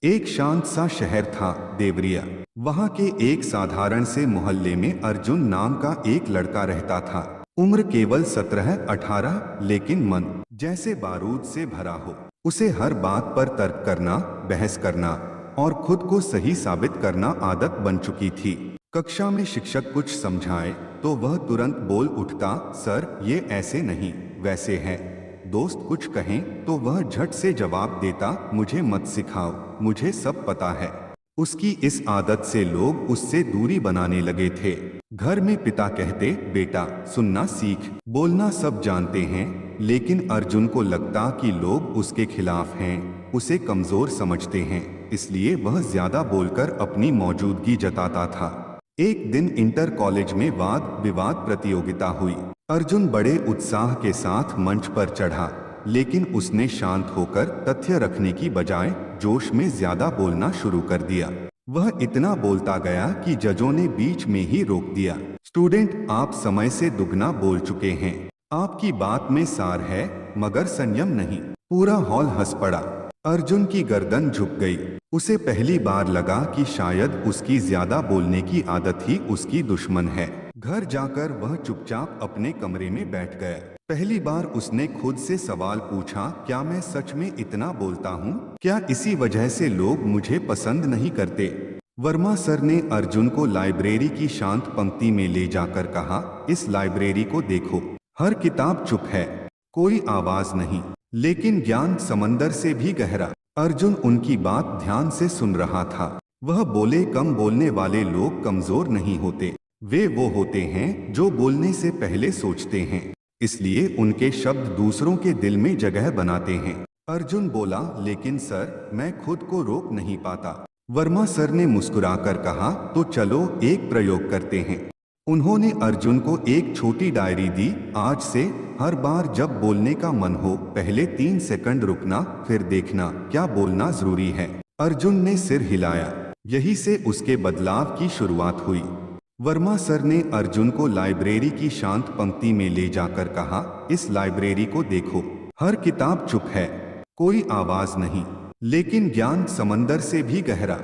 एक शांत सा शहर था, देवरिया। वहाँ के एक साधारण से मोहल्ले में अर्जुन नाम का एक लड़का रहता था। उम्र केवल 17-18, लेकिन मन जैसे बारूद से भरा हो। उसे हर बात पर तर्क करना, बहस करना और खुद को सही साबित करना आदत बन चुकी थी। कक्षा में शिक्षक कुछ समझाए तो वह तुरंत बोल उठता, सर ये ऐसे नहीं वैसे है। दोस्त कुछ कहें तो वह झट से जवाब देता, मुझे मत सिखाओ, मुझे सब पता है। उसकी इस आदत से लोग उससे दूरी बनाने लगे थे। घर में पिता कहते, बेटा सुनना सीख, बोलना सब जानते हैं। लेकिन अर्जुन को लगता कि लोग उसके खिलाफ हैं, उसे कमजोर समझते हैं, इसलिए वह ज्यादा बोलकर अपनी मौजूदगी जताता था। एक दिन इंटर कॉलेज में वाद विवाद प्रतियोगिता हुई। अर्जुन बड़े उत्साह के साथ मंच पर चढ़ा, लेकिन उसने शांत होकर तथ्य रखने की बजाय जोश में ज्यादा बोलना शुरू कर दिया। वह इतना बोलता गया कि जजों ने बीच में ही रोक दिया। स्टूडेंट, आप समय से दुगना बोल चुके हैं। आपकी बात में सार है, मगर संयम नहीं। पूरा हॉल हंस पड़ा। अर्जुन की गर्दन झुक गई। उसे पहली बार लगा कि शायद उसकी ज्यादा बोलने की आदत ही उसकी दुश्मन है। घर जाकर वह चुपचाप अपने कमरे में बैठ गया। पहली बार उसने खुद से सवाल पूछा, क्या मैं सच में इतना बोलता हूँ? क्या इसी वजह से लोग मुझे पसंद नहीं करते? वर्मा सर ने अर्जुन को लाइब्रेरी की शांत पंक्ति में ले जाकर कहा, इस लाइब्रेरी को देखो, हर किताब चुप है, कोई आवाज नहीं, लेकिन ज्ञान समंदर से भी गहरा। अर्जुन उनकी बात ध्यान से सुन रहा था। वह बोले, कम बोलने वाले लोग कमजोर नहीं होते, वे वो होते हैं जो बोलने से पहले सोचते हैं, इसलिए उनके शब्द दूसरों के दिल में जगह बनाते हैं। अर्जुन बोला, लेकिन सर मैं खुद को रोक नहीं पाता। वर्मा सर ने मुस्कुराकर कहा, तो चलो एक प्रयोग करते हैं। उन्होंने अर्जुन को एक छोटी डायरी दी। आज से हर बार जब बोलने का मन हो, पहले 3 सेकंड रुकना, फिर देखना क्या बोलना जरूरी है। अर्जुन ने सिर हिलाया। यही से उसके बदलाव की शुरुआत हुई। वर्मा सर ने अर्जुन को लाइब्रेरी की शांत पंक्ति में ले जाकर कहा, इस लाइब्रेरी को देखो, हर किताब चुप है, कोई आवाज नहीं, लेकिन ज्ञान समंदर से भी गहरा।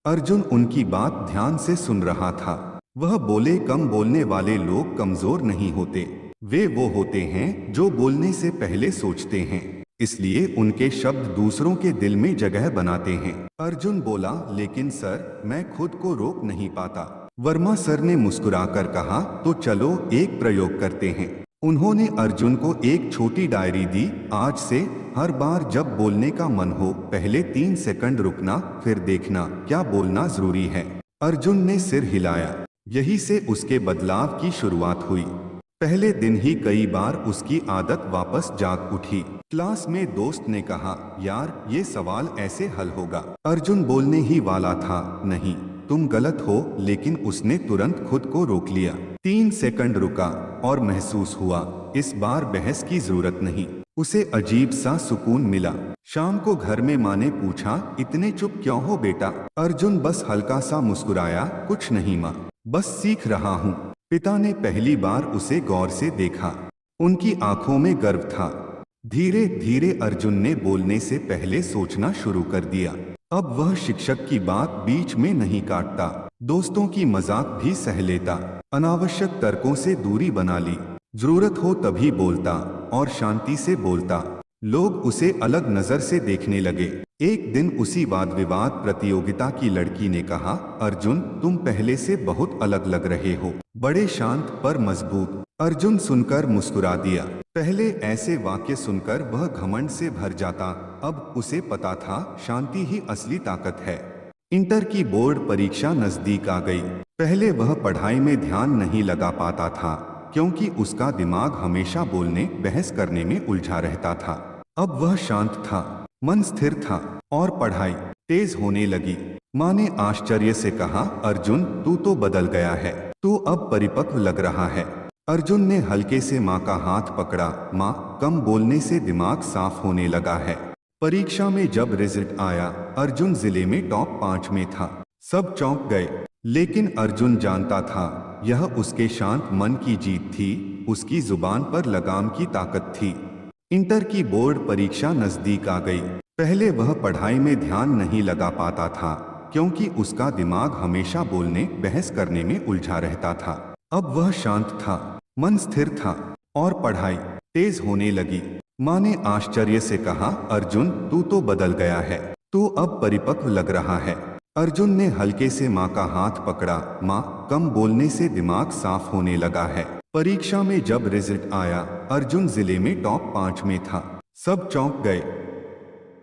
अर्जुन उनकी बात ध्यान से सुन रहा था। वह बोले, कम बोलने वाले लोग कमजोर नहीं होते, वे वो होते हैं जो बोलने से पहले सोचते हैं, इसलिए उनके शब्द दूसरों के दिल में जगह बनाते हैं। अर्जुन बोला, लेकिन सर मैं खुद को रोक नहीं पाता। वर्मा सर ने मुस्कुराकर कहा, तो चलो एक प्रयोग करते हैं। उन्होंने अर्जुन को एक छोटी डायरी दी। आज से हर बार जब बोलने का मन हो, पहले 3 सेकंड रुकना, फिर देखना क्या बोलना जरूरी है। अर्जुन ने सिर हिलाया। यही से उसके बदलाव की शुरुआत हुई। पहले दिन ही कई बार उसकी आदत वापस जाग उठी। क्लास में दोस्त ने कहा, यार ये सवाल ऐसे हल होगा। अर्जुन बोलने ही वाला था, नहीं तुम गलत हो, लेकिन उसने तुरंत खुद को रोक लिया। 3 सेकंड रुका और महसूस हुआ, इस बार बहस की जरूरत नहीं। उसे अजीब सा सुकून मिला। शाम को घर में माँ ने पूछा, इतने चुप क्यों हो बेटा? अर्जुन बस हल्का सा मुस्कुराया, कुछ नहीं माँ, बस सीख रहा हूँ। पिता ने पहली बार उसे गौर से देखा। उनकी आंखों में गर्व था। धीरे धीरे अर्जुन ने बोलने से पहले सोचना शुरू कर दिया। अब वह शिक्षक की बात बीच में नहीं काटता, दोस्तों की मजाक भी सह लेता, अनावश्यक तर्कों से दूरी बना ली, जरूरत हो तभी बोलता और शांति से बोलता। लोग उसे अलग नजर से देखने लगे। एक दिन उसी वाद विवाद प्रतियोगिता की लड़की ने कहा, अर्जुन तुम पहले से बहुत अलग लग रहे हो, बड़े शांत पर मजबूत। अर्जुन सुनकर मुस्कुरा दिया। पहले ऐसे वाक्य सुनकर वह घमंड से भर जाता, अब उसे पता था शांति ही असली ताकत है। इंटर की बोर्ड परीक्षा नजदीक आ गई। पहले वह पढ़ाई में ध्यान नहीं लगा पाता था, क्योंकि उसका दिमाग हमेशा बोलने बहस करने में उलझा रहता था। अब वह शांत था, मन स्थिर था और पढ़ाई तेज होने लगी। माँ ने आश्चर्य से कहा, अर्जुन तू तो बदल गया है, तू अब परिपक्व लग रहा है। अर्जुन ने हल्के से माँ का हाथ पकड़ा। माँ, कम बोलने से दिमाग साफ होने लगा है। परीक्षा में जब रिजल्ट आया, अर्जुन जिले में टॉप 5 में था। सब चौंक गए, लेकिन अर्जुन जानता था यह उसके शांत मन की जीत थी, उसकी जुबान पर लगाम की ताकत थी। इंटर की बोर्ड परीक्षा नजदीक आ गई। पहले वह पढ़ाई में ध्यान नहीं लगा पाता था, क्योंकि उसका दिमाग हमेशा बोलने बहस करने में उलझा रहता था। अब वह शांत था, मन स्थिर था और पढ़ाई तेज होने लगी। माँ ने आश्चर्य से कहा, अर्जुन तू तो बदल गया है, तू अब परिपक्व लग रहा है। अर्जुन ने हल्के से माँ का हाथ पकड़ा। माँ, कम बोलने से दिमाग साफ होने लगा है। परीक्षा में जब रिजल्ट आया, अर्जुन जिले में टॉप 5 में था। सब चौंक गए,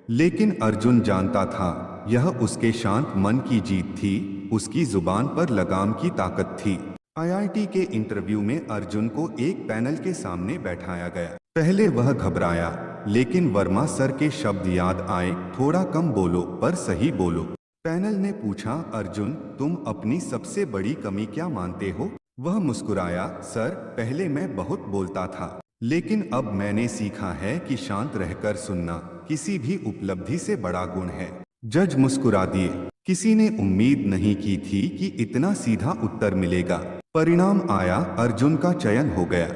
लेकिन अर्जुन जानता था यह उसके शांत मन की जीत थी, उसकी जुबान पर लगाम की ताकत थी। आईआईटी के इंटरव्यू में अर्जुन को एक पैनल के सामने बैठाया गया। पहले वह घबराया, लेकिन वर्मा सर के शब्द याद आए, थोड़ा कम बोलो पर सही बोलो। पैनल ने पूछा, अर्जुन तुम अपनी सबसे बड़ी कमी क्या मानते हो? वह मुस्कुराया, सर पहले मैं बहुत बोलता था, लेकिन अब मैंने सीखा है कि शांत रहकर सुनना किसी भी उपलब्धि से बड़ा गुण है। जज मुस्कुरा दिए। किसी ने उम्मीद नहीं की थी कि इतना सीधा उत्तर मिलेगा। परिणाम आया, अर्जुन का चयन हो गया।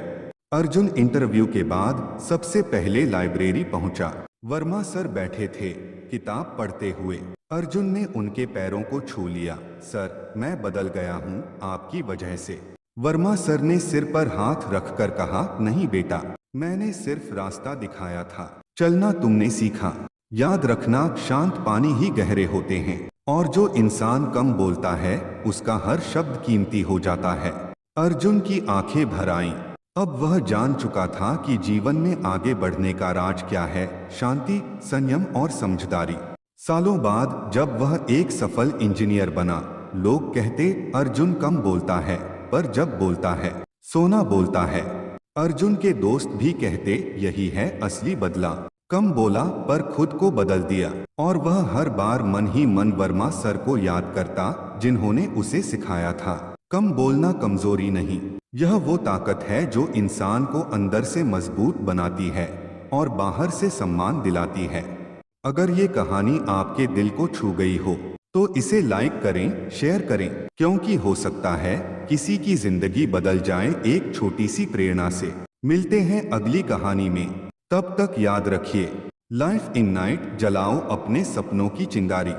अर्जुन इंटरव्यू के बाद सबसे पहले लाइब्रेरी पहुंचा। वर्मा सर बैठे थे, किताब पढ़ते हुए। अर्जुन ने उनके पैरों को छू लिया। सर मैं बदल गया हूँ आपकी वजह से। वर्मा सर ने सिर पर हाथ रखकर कहा, नहीं बेटा, मैंने सिर्फ रास्ता दिखाया था, चलना तुमने सीखा। याद रखना, शांत पानी ही गहरे होते हैं, और जो इंसान कम बोलता है उसका हर शब्द कीमती हो जाता है। अर्जुन की आंखें भर आईं। अब वह जान चुका था कि जीवन में आगे बढ़ने का राज क्या है, शांति, संयम और समझदारी। सालों बाद जब वह एक सफल इंजीनियर बना, लोग कहते, अर्जुन कम बोलता है, पर जब बोलता है सोना बोलता है। अर्जुन के दोस्त भी कहते, यही है असली बदला। कम बोला पर खुद को बदल दिया। और वह हर बार मन ही मन वर्मा सर को याद करता, जिन्होंने उसे सिखाया था, कम बोलना कमजोरी नहीं, यह वो ताकत है जो इंसान को अंदर से मजबूत बनाती है और बाहर से सम्मान दिलाती है। अगर ये कहानी आपके दिल को छू गई हो तो इसे लाइक करें, शेयर करें, क्योंकि हो सकता है किसी की जिंदगी बदल जाए एक छोटी सी प्रेरणा से। मिलते हैं अगली कहानी में, तब तक याद रखिए, लाइफ इन नाइट, जलाओ अपने सपनों की चिंगारी।